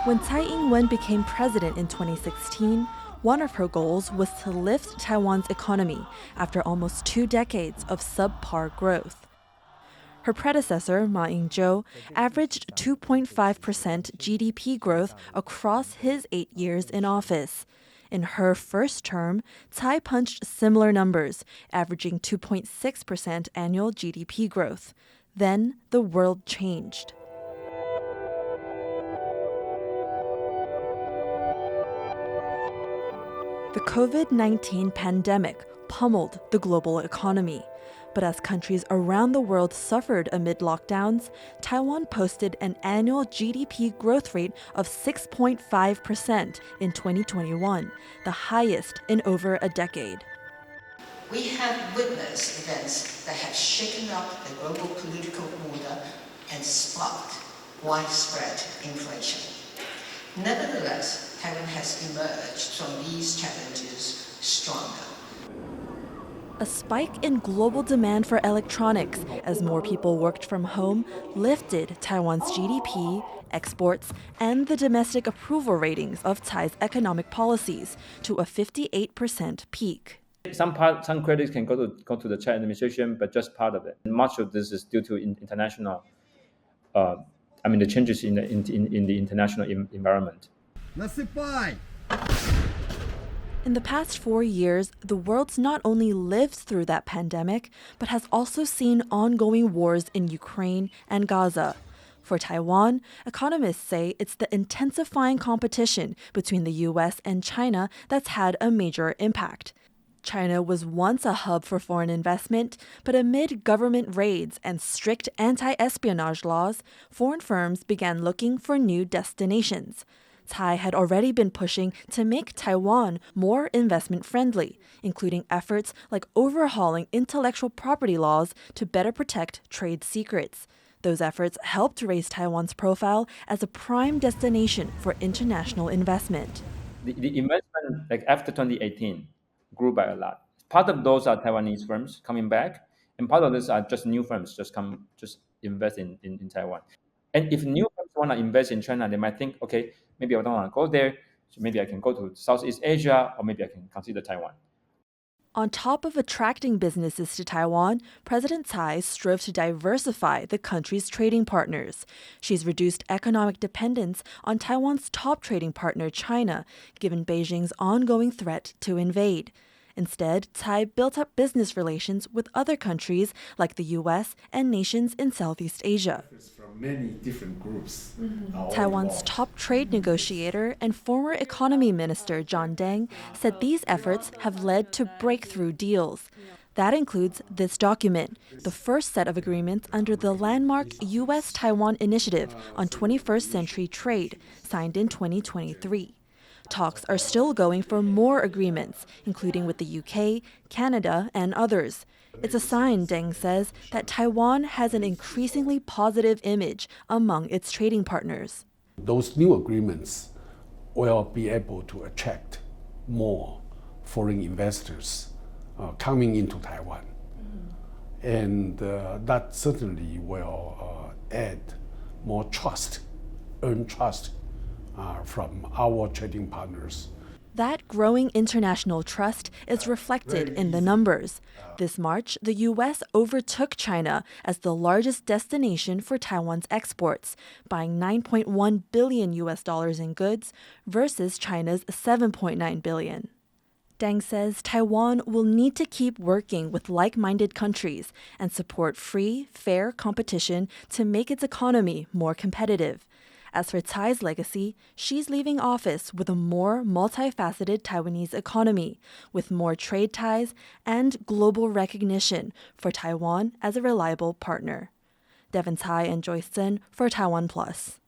When Tsai Ing-wen became president in 2016, one of her goals was to lift Taiwan's economy after almost 2 decades of subpar growth. Her predecessor, Ma Ying-jeou, averaged 2.5% GDP growth across his 8 years in office. In her first term, Tsai punched similar numbers, averaging 2.6% annual GDP growth. Then the world changed. The COVID-19 pandemic pummeled the global economy. But as countries around the world suffered amid lockdowns, Taiwan posted an annual GDP growth rate of 6.5% in 2021, the highest in over a decade. We have witnessed events that have shaken up the global political order and sparked widespread inflation. Nevertheless, Taiwan has emerged from these challenges stronger. A spike in global demand for electronics as more people worked from home lifted Taiwan's GDP, exports, and the domestic approval ratings of Tsai's economic policies to a 58% peak. Some credits can go to the Tsai administration, but just part of it. And much of this is due to international, the changes in the international environment. In the past 4 years, the world's not only lived through that pandemic, but has also seen ongoing wars in Ukraine and Gaza. For Taiwan, economists say it's the intensifying competition between the US and China that's had a major impact. China was once a hub for foreign investment, but amid government raids and strict anti-espionage laws, foreign firms began looking for new destinations. Tsai had already been pushing to make Taiwan more investment-friendly, including efforts like overhauling intellectual property laws to better protect trade secrets. Those efforts helped raise Taiwan's profile as a prime destination for international investment. The investment, like after 2018, grew by a lot. Part of those are Taiwanese firms coming back, and part of those are just new firms just invest in Taiwan. And if new firms want to invest in China, they might think, okay, maybe I don't want to go there, so maybe I can go to Southeast Asia, or maybe I can consider Taiwan. On top of attracting businesses to Taiwan, President Tsai strove to diversify the country's trading partners. She's reduced economic dependence on Taiwan's top trading partner, China, given Beijing's ongoing threat to invade. Instead, Tsai built up business relations with other countries like the US and nations in Southeast Asia. From many different groups. Taiwan's top trade negotiator and former economy minister John Deng said these efforts have led to breakthrough deals. That includes this document, the first set of agreements under the landmark U.S.-Taiwan Initiative on 21st Century Trade, signed in 2023. Talks are still going for more agreements, including with the UK, Canada, and others. It's a sign, Deng says, that Taiwan has an increasingly positive image among its trading partners. Those new agreements will be able to attract more foreign investors coming into Taiwan. And that certainly will add more trust, earn trust from our trading partners. That growing international trust is reflected in the numbers. This March, the U.S. overtook China as the largest destination for Taiwan's exports, buying $9.1 billion in goods versus China's $7.9 billion. Deng says Taiwan will need to keep working with like-minded countries and support free, fair competition to make its economy more competitive. As for Tsai's legacy, she's leaving office with a more multifaceted Taiwanese economy, with more trade ties and global recognition for Taiwan as a reliable partner. Devin, Tsai, and Joyce Tseng for TaiwanPlus.